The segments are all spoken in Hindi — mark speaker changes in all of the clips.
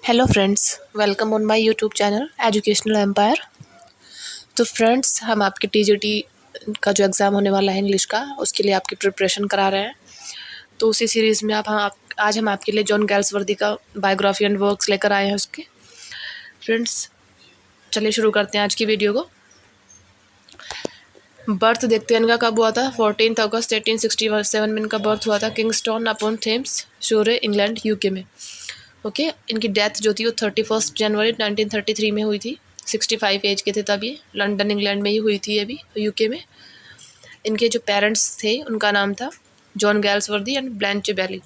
Speaker 1: Hello friends, welcome on my YouTube channel educational empire. तो फ्रेंड्स, हम आपके टीजीटी का जो एग्ज़ाम होने वाला है इंग्लिश का, उसके लिए आपकी प्रिपरेशन करा रहे हैं। तो उसी सीरीज़ में आज हम आपके लिए जॉन गैल्सवर्दी का बायोग्राफी एंड वर्क्स लेकर आए हैं उसके। फ्रेंड्स, चलिए शुरू करते हैं आज की वीडियो को। बर्थ देखते हैं इनका कब हुआ था। 14 अगस्त 1867 में इनका बर्थ हुआ था किंगस्टन अपॉन थेम्स, शोरे, इंग्लैंड, यूके में। ओके इनकी डेथ जो थी वो 31 जनवरी 1933 में हुई थी। 65 एज के थे तब। ये लंदन इंग्लैंड में ही हुई थी, अभी यूके में। इनके जो पेरेंट्स थे उनका नाम था जॉन गैल्सवर्दी एंड ब्लैंचे बेली।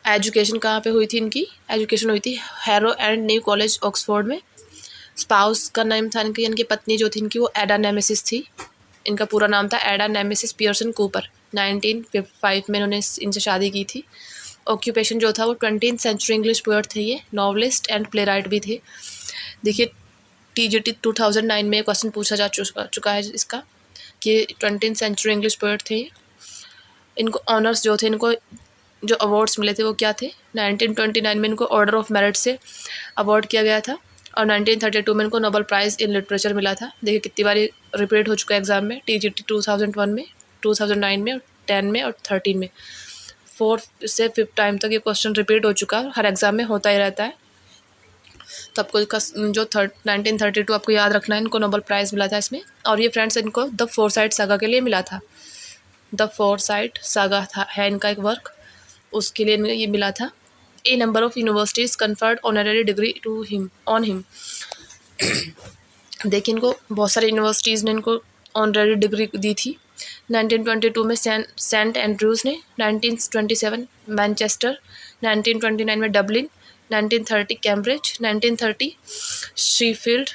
Speaker 1: एजुकेशन कहाँ पे हुई थी इनकी? एजुकेशन हुई थी harrow and new College Oxford में। स्पाउस का नाम था इनकी पत्नी जो थी इनकी वो एडा नेमेसिस थी। इनका पूरा नाम था एडा नेमेसिस पियर्सन कूपर। 1905 में इन्होंने इनसे शादी की थी। ऑक्यूपेशन जो था वो 20th सेंचुरी इंग्लिश पोएट थे। ये नॉवलिस्ट एंड प्ले राइट भी थे। देखिए टीजीटी 2009 में क्वेश्चन पूछा जा चुका है इसका कि 20th सेंचुरी इंग्लिश पोएट थे। इनको ऑनर्स जो थे, इनको जो अवार्ड्स मिले थे वो क्या थे? 1929 में इनको ऑर्डर ऑफ मेरिट से अवार्ड किया गया था और 1932 में इनको नोबेल प्राइज़ इन लिटरेचर मिला था। देखिए कितनी बार रिपीट हो चुका है एग्जाम में। टीजीटी 2001 में, 2009 में, 10 में और 13 में 4 से 5 टाइम तक ये क्वेश्चन रिपीट हो चुका है। हर एग्जाम में होता ही रहता है। तो आपको जो 1932 आपको याद रखना है। इनको नोबेल प्राइज़ मिला था इसमें। और ये फ्रेंड्स इनको द फोरसाइट सागा के लिए मिला था। द फोरसाइट सागा था है इनका एक वर्क, उसके लिए इन्हें ये मिला था। A number of universities conferred honorary degree to him on him. देखिए इनको बहुत सारी यूनिवर्सिटीज़ ने इनको ऑनररी डिग्री दी थी। 1922 में सेंट एंड्रूज ने, 1927 मैनचेस्टर, 1929 में डबलिन, 1930 कैम्ब्रिज, 1930 शीफील्ड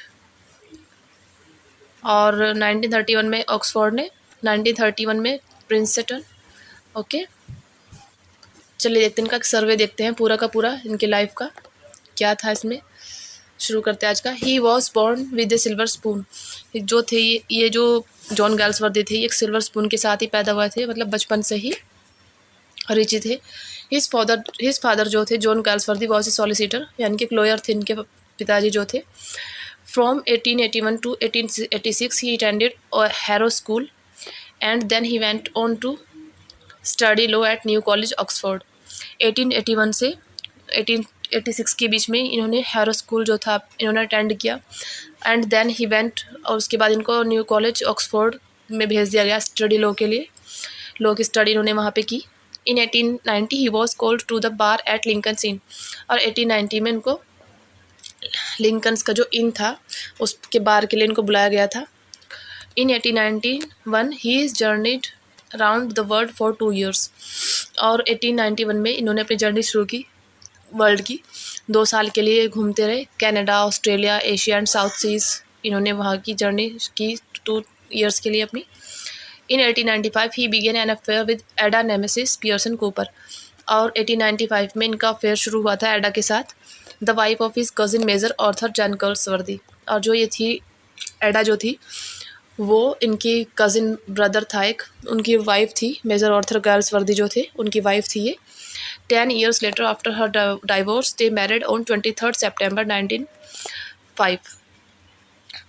Speaker 1: और 1931 में ऑक्सफोर्ड ने, 1931 में प्रिंसटन। ओके चलिए देखते हैं इनका सर्वे, देखते हैं पूरा का पूरा इनकी लाइफ का क्या था इसमें। शुरू करते हैं आज का। He was born with A silver spoon. जो थे ये जो जॉन गैल्सवर्दी थे, एक सिल्वर स्पून के साथ ही पैदा हुए थे, मतलब बचपन से ही रिच थे। हिज फादर जो थे John Galsworthy was a solicitor, यानी कि एक लॉयर थे इनके पिताजी जो थे। From 1881 to 1886 he attended Harrow school and then he went on to study law at New College Oxford. 1881 से 1886 के बीच में इन्होंने हैरो स्कूल जो था इन्होंने अटेंड किया एंड देन ही वेंट, और उसके बाद इनको न्यू कॉलेज ऑक्सफोर्ड में भेज दिया गया स्टडी लॉ के लिए। लॉ की स्टडी इन्होंने वहाँ पे की। In 1890 he was called to the bar at Lincoln's Inn, और 1890 में इनको लिंकन्स का जो इन था उसके बार के लिए इनको बुलाया गया था। इन 1891 he is journeyed around the world for 2 years, और 1891 में इन्होंने अपनी जर्नी शुरू की वर्ल्ड की। 2 साल के लिए घूमते रहे, Canada, Australia, Asia and South Seas इन्होंने वहाँ की जर्नी की 2 years के लिए अपनी। इन 1895 ही बिगेन एन अफेयर विद एडा नेमेसिस पियर्सन कूपर, और 1895 में इनका अफेयर शुरू हुआ था एडा के साथ, the wife of his cousin Major Arthur John Galsworthy. और जो ये थी एडा जो थी वो इनकी कज़िन ब्रदर था एक, उनकी वाइफ थी मेजर ऑर्थर गैल्सवर्दी जो थे उनकी वाइफ थी ये। 10 years later after her divorce they married on 23rd September 1905,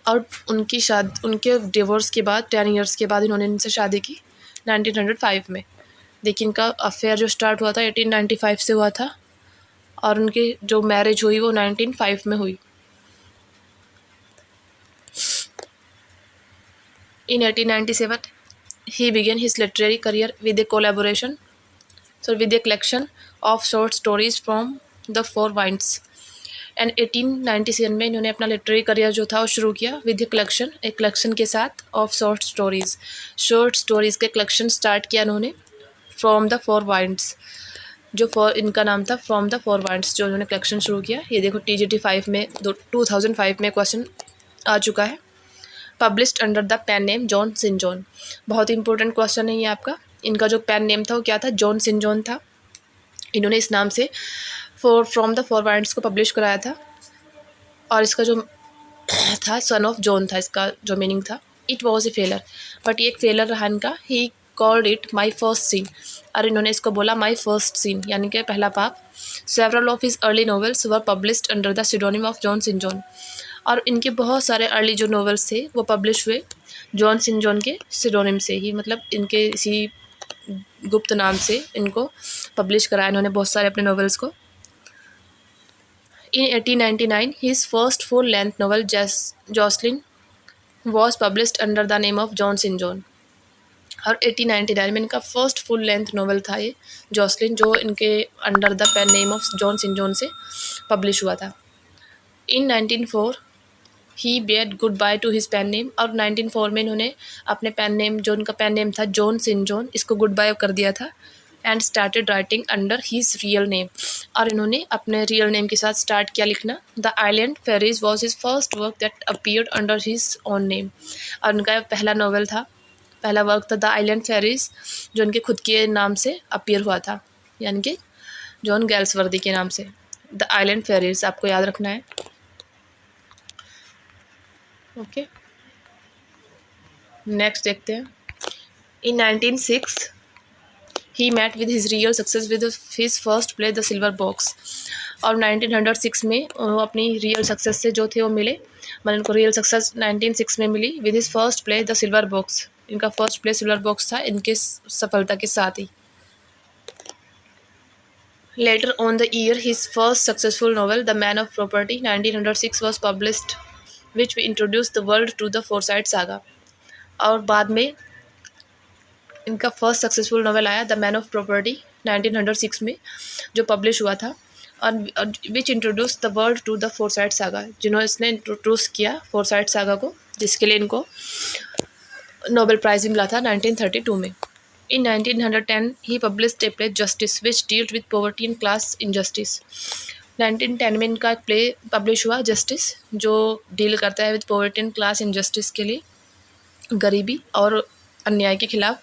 Speaker 1: और उनके डिवोर्स के बाद 10 years के बाद इन्होंने इनसे शादी की 1905 में। देखिए इनका अफेयर जो स्टार्ट हुआ था 1895 से हुआ था और उनकी जो मैरिज हुई वो 1905 में हुई। In 1897, he began his literary career with a collection of short stories from the Four Winds. And 1897 में इन्होंने अपना लिटरेरी करियर जो था वो शुरू किया विद एक कलेक्शन के साथ ऑफ शॉर्ट स्टोरीज़ के कलेक्शन स्टार्ट किया इन्होंने फ्रॉम द फोर वाइंड्स। जो इनका नाम था फ्रॉम द फोर वाइंड्स, जो इन्होंने कलेक्शन शुरू किया। ये देखो टीजीटी 5 में 2005 में क्वेश्चन आ चुका है। Published under the pen name John Sinjohn. बहुत इंपॉर्टेंट क्वेश्चन है ये आपका। इनका जो पेन नेम था वो क्या था? जॉन सिन जॉन था। इन्होंने इस नाम से फ्रॉम द फोर वाइंड्स को पब्लिश कराया था, और इसका जो था सन ऑफ जॉन था, इसका जो मीनिंग था। इट वॉज ए फेलर, बट ये एक फेलर रहा इनका। He called it my first scene, और इन्होंने इसको बोला माई फर्स्ट सीन यानी कि पहला पाप। Several of his early novels were published under the pseudonym of John Sinjohn, और इनके बहुत सारे अर्ली जो नॉवेल्स थे वो पब्लिश हुए जॉन सिन जॉन के सिडोनिम से ही, मतलब इनके इसी गुप्त नाम से इनको पब्लिश कराया इन्होंने बहुत सारे अपने नॉवेल्स को। In 1899, his first full-length novel, Jocelyn, was published under the name of John St. John. और 1899 में इनका फर्स्ट फुल लेंथ नॉवल था ये जॉसलिन, जो इनके under the pen name of John Sinjohn से पब्लिश हुआ था। In 1904 he bade goodbye to his pen name, और 1904 में इन्होंने अपने पेन नेम, जो उनका पेन नेम था जॉन सिन जॉन, इसको गुड बाय कर दिया था। And started writing under his real name, और इन्होंने अपने रियल नेम के साथ स्टार्ट किया लिखना। The Island Pharisees was his first work that appeared under his own name, और उनका पहला नॉवल था, पहला वर्क था द आइलैंड फेरीज, जो उनके खुद के नाम से अपीयर हुआ था, यानी कि जॉन गैल्सवर्दी के नाम से। द आइलैंड फेरीज आपको याद रखना है। ओके, नेक्स्ट देखते हैं। In 1906 he met with his real success with his first play the Silver Box, और 1906 में वो अपनी रियल सक्सेस से जो थे वो मिले, मतलब उनको रियल सक्सेस 1906 में मिली with his first play the Silver Box. इनका फर्स्ट प्ले सिल्वर बॉक्स था इनके सफलता के साथ ही। Later on the year his first successful novel the man of Property 1906 was published which introduce the world to the Forsyte Saga, और बाद में इनका फर्स्ट सक्सेसफुल नॉवल आया द मैन ऑफ प्रॉपर्टी 1906 में, जो पब्लिश हुआ था, और which introduce the world to the Forsyte saga, जिन्होंने इसने इंट्रोड्यूस किया फोरसाइट सागा को, जिसके लिए इनको नोबेल प्राइज भी मिला था 1932 में। In 1910 he published a play Justice which dealt with poverty and class injustice. 1910 में इनका एक प्ले पब्लिश हुआ जस्टिस, जो डील करता है with poverty and class injustice के लिए, गरीबी और अन्याय के खिलाफ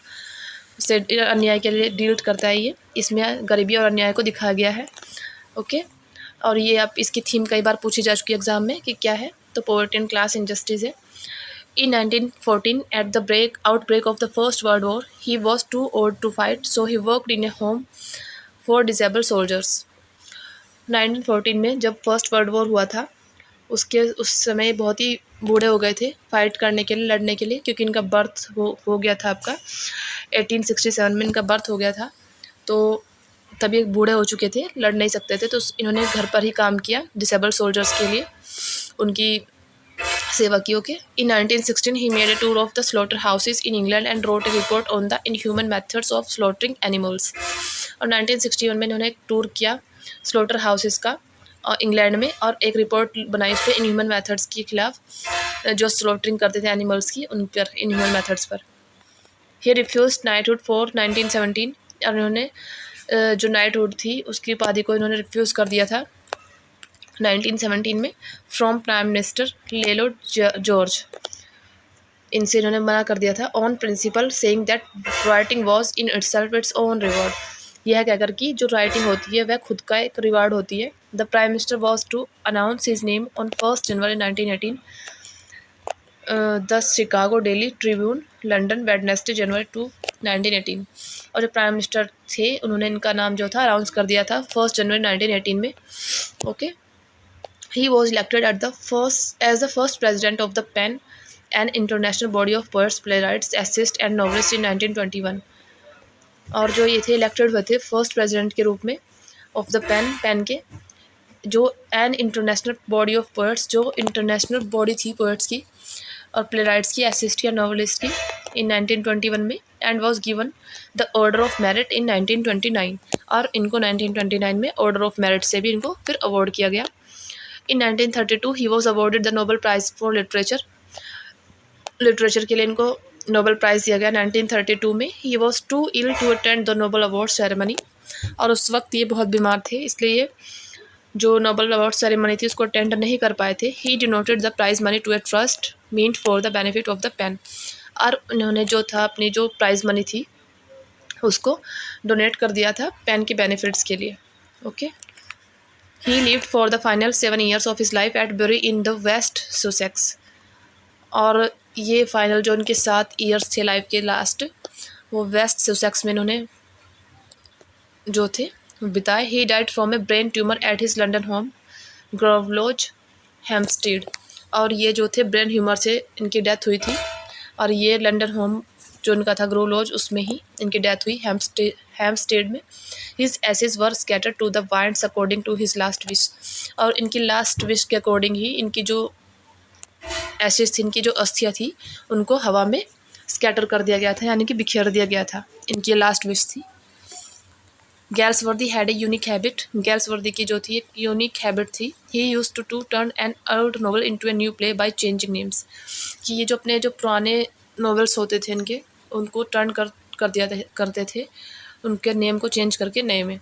Speaker 1: से अन्याय के लिए डील करता है ये। इसमें गरीबी और अन्याय को दिखाया गया है। ओके, और ये आप इसकी थीम कई बार पूछी जा चुकी है एग्जाम में कि क्या है, तो पॉवर्टी एंड क्लास इनजस्टिस है। In 1914, at the outbreak of the First World War, he was too old to fight, so he worked in a home for disabled soldiers. 1914 में जब फर्स्ट वर्ल्ड वॉर हुआ था, उस समय बहुत ही बूढ़े हो गए थे फाइट करने के लिए, लड़ने के लिए, क्योंकि इनका बर्थ हो गया था आपका 1867 में इनका बर्थ हो गया था, तो तभी बूढ़े हो चुके थे, लड़ नहीं सकते थे, तो इन्होंने घर पर ही काम किया डिसेबल्ड सोल्जर्स के लिए, उनकी सेवा की। Okay, in 1916 he made a tour of the slaughter houses in England and wrote a report on the inhuman methods of slaughtering animals, और 1961 में इन्होंने एक टूर किया स्लॉटर हाउसेस का इंग्लैंड में, और एक रिपोर्ट बनाई उस पर इनह्यूमन मेथड्स के खिलाफ, जो स्लॉटरिंग करते थे एनिमल्स की, उन पर इनह्यूमन मेथड्स पर। ही रिफ्यूज नाइटहुड फॉर 1917, और इन्होंने जो नाइटहुड थी उसकी उपाधि को इन्होंने रिफ्यूज़ कर दिया था 1917 में from prime minister Lloyd George, इनसे इन्होंने मना कर दिया था on principle saying that writing was in itself its own reward. यह कहकर कि जो राइटिंग होती है वह खुद का एक रिवार्ड होती है। The Prime Minister was to announce his name on 1 January 1918 the Chicago Daily Tribune London Wednesday January 2 1918, और जो प्राइम मिनिस्टर थे उन्होंने इनका नाम जो था अनाउंस कर दिया था 1 जनवरी 1918 में। Okay, he was elected as the first president of the PEN, an international body of poets, playwrights, essayists and novelists in 1921, और जो ये थे इलेक्टेड हुए थे फर्स्ट प्रेसिडेंट के रूप में ऑफ द पेन के, जो an international body of poets, जो इंटरनेशनल बॉडी थी पोएट्स की और प्लेराइट्स की, एसिस्ट या नॉवलिस्ट की, इन 1921 में, and was given the order of merit in 1929, और इनको 1929 में ऑर्डर ऑफ मेरिट से भी इनको फिर अवार्ड किया गया। In 1932 he was awarded the Nobel Prize for Literature, literature के लिए इनको नोबेल प्राइज़ दिया गया 1932 में। he was too ill to attend the Nobel Award ceremony, और उस वक्त ये बहुत बीमार थे, इसलिए ये जो नोबेल अवार्ड सेरेमनी थी उसको अटेंड नहीं कर पाए थे। he donated the prize money to a trust meant for the benefit of the pen, और उन्होंने जो था अपनी जो प्राइज़ मनी थी उसको डोनेट कर दिया था पेन के बेनिफिट्स के लिए। Okay, He lived for the final 7 years of his life at Bury in the West Sussex, और ये फाइनल जो उनके 7 ईयर्स थे लाइफ के लास्ट, वो वेस्ट सुसेक्स में इन्होंने जो थे बिताए। He died from a brain tumour at his London home Grove Lodge Hampstead. और ये जो थे ब्रेन ह्यूमर से इनकी डेथ हुई थी, और ये लंदन होम जो इनका था ग्रोवलोज, उसमें ही इनकी डेथ हुई हेम्पस्टेड में। His ashes were scattered to the winds according to his last wish. और इनकी लास्ट विश के अकॉर्डिंग ही इनकी जो एसेस थी, इनकी जो अस्थियाँ थी, उनको हवा में स्कैटर कर दिया गया था, यानी कि बिखेर दिया गया था। इनकी लास्ट विश थी। Galsworthy had a unique habit. Galsworthy की जो थी एक यूनिक हैबिट थी। He use to turn an old novel into a new play by changing names. कि ये जो अपने जो पुराने नॉवेल्स होते थे इनके, उनको टर्न करते थे, उनके नेम को चेंज करके नए में।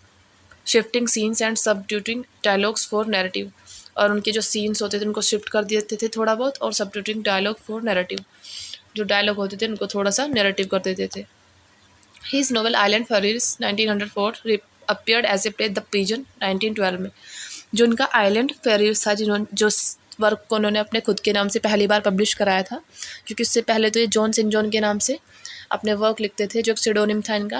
Speaker 1: Shifting scenes and substituting dialogues for narrative. और उनके जो सीन्स होते थे उनको शिफ्ट कर देते थे थोड़ा बहुत, और सब्स्टिट्यूटिंग डायलॉग फॉर नैरेटिव, जो डायलॉग होते थे उनको थोड़ा सा नैरेटिव कर देते थे। His novel Island Ferries 1904 appeared as a play The Pigeon 1912 में। जो उनका आइलैंड फेरीज था, जो वर्क को उन्होंने अपने खुद के नाम से पहली बार पब्लिश कराया था, क्योंकि उससे पहले तो ये जॉन सेंट जॉन के नाम से अपने वर्क लिखते थे, जो एक सिडोनिम था इनका।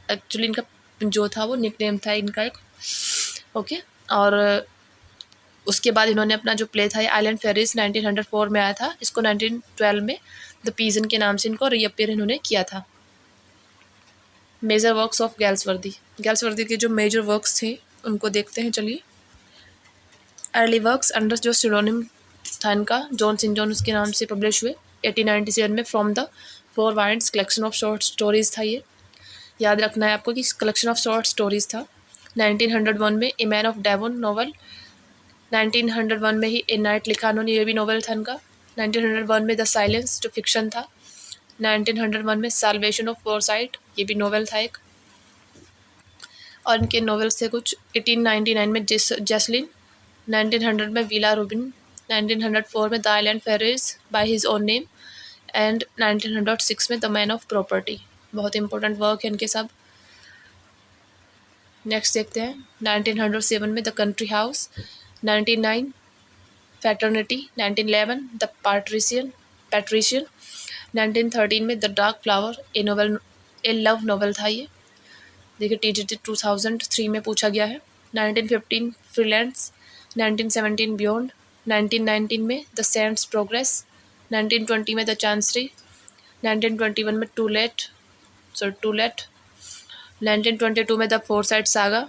Speaker 1: एक्चुअली इनका जो था वो निकनेम था इनका एक। ओके। और उसके बाद इन्होंने अपना जो प्ले था आइलैंड फेरीज 1904 में आया था, इसको 1912 में द पीजन के नाम से इनको रीअपियर इन्होंने किया था। Major works of Galsworthy. Galsworthy के जो मेजर वर्क्स थे उनको देखते हैं, चलिए। अर्ली वर्क्स अंडर जो सिडोनिम था इनका, जॉन सेंट जॉन उसके नाम से पब्लिश हुए 1897 में। From the four winds collection of short stories था ये, याद रखना है आपको कि कलेक्शन ऑफ शॉर्ट स्टोरीज था। 1901 में a man of Devon novel. 1901 में ही ए नाइट लिखा उन्होंने, ये भी नॉवल था इनका। 1901 में द साइलेंस जो फिक्शन था। 1901 में साल्वेशन ऑफ फोरसाइट, ये भी नॉवेल था एक। और इनके नॉवेल्स थे कुछ। 1899 में जैसलिन। 1900 में विला रूबिन। 1904 में the Island Pharisees by his own name. And 1906 में द मैन ऑफ प्रॉपर्टी। बहुत इंपॉर्टेंट वर्क है इनके सब। नेक्स्ट देखते हैं 1907 में the country house. 1909 fraternity. 1911 the patrician. 1913 में the dark flower, a love novel था ये। देखिए TGT 2003 में पूछा गया है। 1915 फ्रीलांस। 1917 बियॉन्ड। 1919 में द सेंट्स प्रोग्रेस। 1920 में द चांसरी। 1921 में टू लेट। 1922 में द फोरसाइट सागा।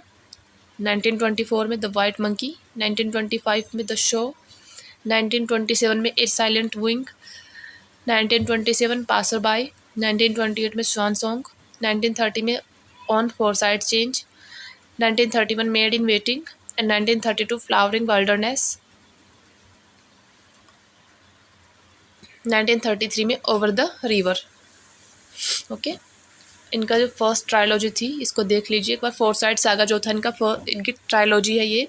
Speaker 1: 1924 में द वाइट मंकी। 1925 में द शो। 1927 में a silent wing. 1927 passer by. 1928 में स्वान सॉन्ग। 1930 में on Forsyte change. 1931 maid in waiting. And 1932 flowering wilderness. 1933 में ओवर द रिवर। ओके। इनका जो फर्स्ट ट्रायलॉजी थी इसको देख लीजिए एक बार। फोरसाइट सागा जो था इनकी ट्रायलॉजी है ये,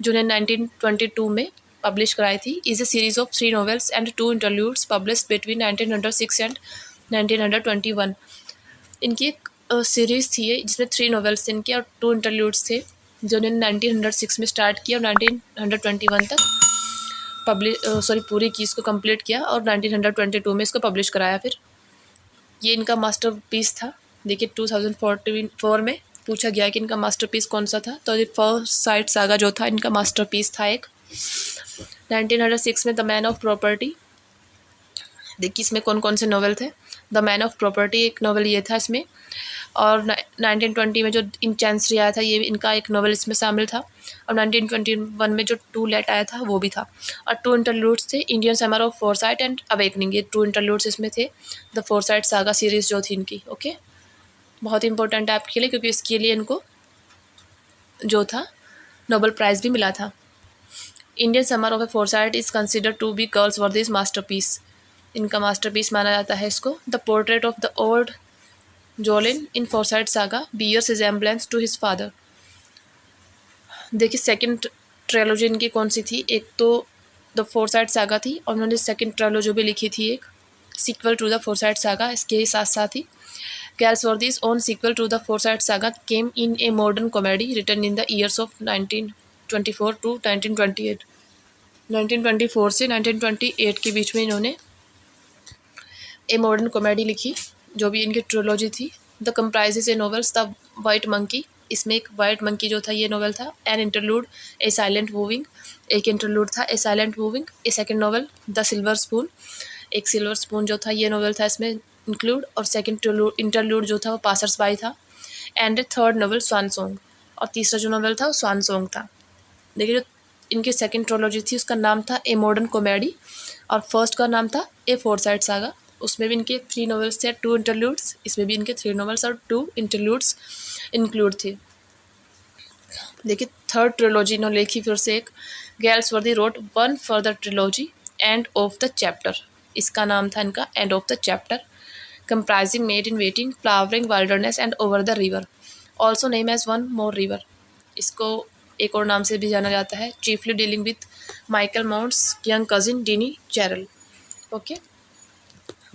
Speaker 1: जो 1922 में पब्लिश कराई थी। Is a series of 3 novels and 2 interludes published between 1906 and 1921। इनकी एक सीरीज़ थी ये, जिसमें 3 नॉवेल्स थे इनके और 2 इंटरल्यूड्स थे, जो इन्होंने 1906 में स्टार्ट किया और 1921 तक पूरी की, इसको कंप्लीट किया और 1922 में इसको पब्लिश कराया। फिर ये इनका मास्टरपीस था। देखिए 2004 में पूछा गया कि इनका मास्टरपीस कौन सा था, तो ये फोरसाइट सागा जो था इनका मास्टरपीस था एक। 1906 में द मैन ऑफ प्रॉपर्टी। देखिए इसमें कौन कौन से नॉवेल थे। द मैन ऑफ प्रॉपर्टी एक नॉवेल ये था इसमें। और 1920 में जो इन चांसरी आया था ये इनका एक नॉवेल इसमें शामिल था। और 1921 में जो टू लेट आया था वो भी था। और 2 इंटरल्यूड्स थे, Indian summer of foresight and awakening. ये 2 इंटरल्यूड्स इसमें थे द फोरसाइट सागा सीरीज़ जो थी इनकी। ओके, बहुत इंपॉर्टेंट है आपके लिए, क्योंकि इसके लिए इनको जो था नोबेल प्राइज़ भी मिला था। Indian summer of a Forsyte is considered to be Galsworthy's masterpiece. इनका मास्टरपीस माना जाता है इसको। The portrait of the old Jolyon in Forsyte saga bears resemblance to his father. देखिए सेकंड ट्रेलॉजी इनकी कौन सी थी, एक तो द फोरसाइट सागा थी और उन्होंने सेकंड ट्रेलॉजी भी लिखी थी एक sequel to the Forsyte saga. इसके ही साथ साथ ही Galsworthy's own sequel to the Forsyte saga came in a modern comedy written in the years of 1924 to 1928। 1924 से 1928 के बीच में इन्होंने ए मॉडर्न कॉमेडी लिखी, जो भी इनकी ट्रिलॉजी थी। The comprises a novels the white monkey, इसमें एक वाइट मंकी जो था ये नॉवेल था। An interlude a silent moving, एक इंटरलूड था a silent moving. A second novel the silver spoon, एक सिल्वर स्पून जो था ये नॉवेल था इसमें इंक्लूड। और सेकेंड इंटरलूड जो था वो पासर्स बाई था। And third novel swan song, और तीसरा जो नॉवेल था वो स्वान सॉन्ग था। देखिए जो इनकी सेकेंड ट्रोलॉजी थी उसका नाम था ए मॉडर्न कॉमेडी, और फर्स्ट का नाम था ए फोरसाइट सागा। उसमें भी इनके 3 नॉवेल्स थे, 2 इंटरल्यूड्स। इसमें भी इनके 3 नॉवेल्स और 2 इंटरल्यूड्स इंक्लूड थे। देखिए थर्ड ट्रिलॉजी इन्होंने लिखी फिर से एक, Galsworthy wrote one further trilogy end of the chapter, इसका नाम था इनका end of the chapter, comprising maid in waiting, flowering wilderness and over the river, also named as one more river. इसको एक और नाम से भी जाना जाता है, chiefly dealing with Michael Mont's young cousin Dinny Cherrell. Okay,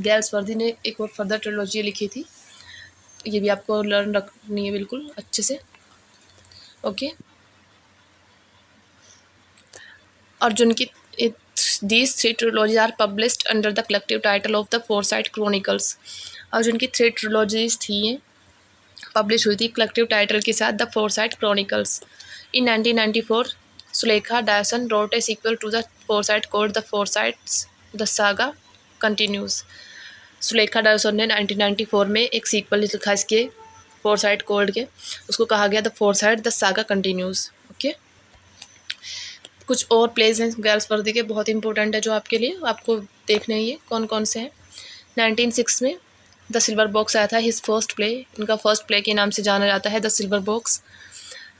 Speaker 1: Galsworthy ने एक और फर्दर ट्रिलॉजी लिखी थी, ये भी आपको लर्न रखनी है बिल्कुल अच्छे से। ओके, और जो उनकी these 3 trilogies are published under the collective title of the Forsyte chronicles, और जो उनकी 3 ट्रिलॉजीज थी ये पब्लिश हुई थी कलेक्टिव टाइटल के साथ the Forsyte chronicles. In 1994 Sulekha Dyson wrote a sequel to the Forsyte called the Forsytes the saga continues. Sulekha Dyson ने 1994 में एक सीक्वल लिखा इसके फोरसाइट कोल्ड के, उसको कहा गया the foresight the saga continues. Okay, कुछ और प्लेज हैं गेल्सवर्दी के बहुत इंपॉर्टेंट है जो आपके लिए आपको देखने ही है कौन कौन से हैं। 1906 में द सिल्वर बॉक्स आया था, हिज फर्स्ट प्ले, इनका फर्स्ट प्ले के नाम से जाना जाता है द सिल्वर बॉक्स।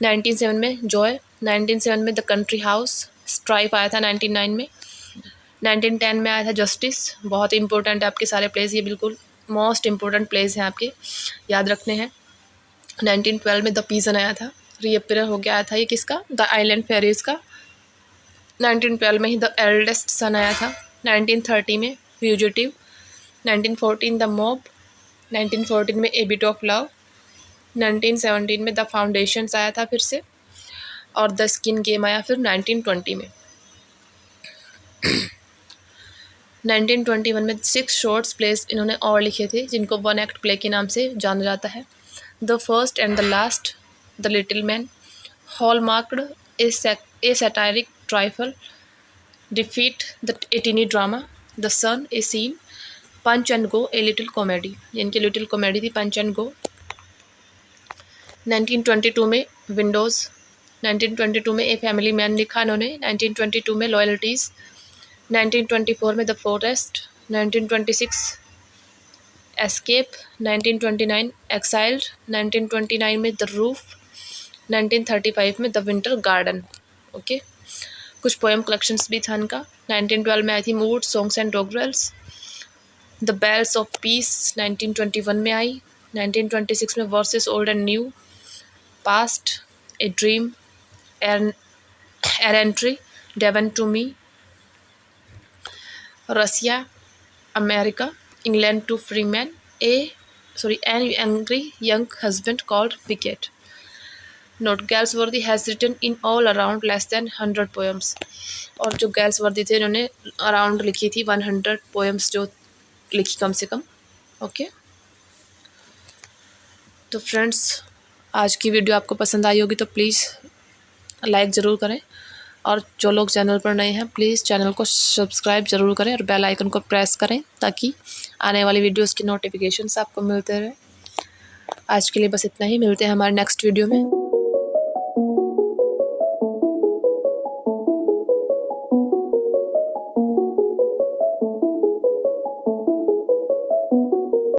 Speaker 1: 1907 में जॉय, 1907 में द कंट्री हाउस, स्ट्राइफ आया था 1909 में। 1910 में आया था जस्टिस, बहुत इंपॉर्टेंट है आपके सारे प्लेस, ये बिल्कुल मोस्ट इंपॉर्टेंट प्लेस हैं आपके, याद रखने हैं। 1912 में द पीजन आया था, रीअपियर हो गया आया था ये किसका, द आइलैंड फेरीज का। 1912 में ही द एल्डेस्ट सन आया था। 1930 में फ्यूजिटिव, 1914 द मॉब, 1914 में ए बिट ऑफ लव, 1917 में द फाउंडेशंस आया था फिर से, और द स्किन गेम आया फिर 1920 में। 1921 में 6 शॉर्ट्स प्लेस इन्होंने और लिखे थे जिनको 1 एक्ट प्ले के नाम से जाना जाता है। The first and the last, the little man, hallmarked a satiric trifle, defeat the a tiny drama, the sun a scene, punch and go a little comedy, इनकी लिटिल कॉमेडी थी पंच एंड गो। 1922 में विंडोज़, 1922 में ए फैमिली मैन लिखा इन्होंने, 1922 में लॉयल्टीज़, 1924 में द फॉरेस्ट, 1926 एस्केप, 1929 एक्साइल्ड, 1929 में द रूफ, 1935 में द विंटर गार्डन। ओके, कुछ पोएम कलेक्शंस भी था इनका। 1912 में आई थी mood songs and doggerels, the bells of peace 1921 में आई। 1926 में verses old and new, past, a dream, errantry, Devon to me, Russia, America, England to free man, an angry young husband called wicket. Note, Galsworthy has written in all around less than 100 poems, और जो गेल्सवर्दी थे इन्होंने अराउंड लिखी थी 100 पोएम्स जो लिखी कम से कम। ओके, तो फ्रेंड्स आज की वीडियो आपको पसंद आई होगी तो प्लीज़ लाइक ज़रूर करें, और जो लोग चैनल पर नए हैं प्लीज़ चैनल को सब्सक्राइब ज़रूर करें और बेल आइकन को प्रेस करें ताकि आने वाली वीडियोस की नोटिफिकेशंस आपको मिलते रहे। आज के लिए बस इतना ही, मिलते हैं हमारे नेक्स्ट वीडियो में।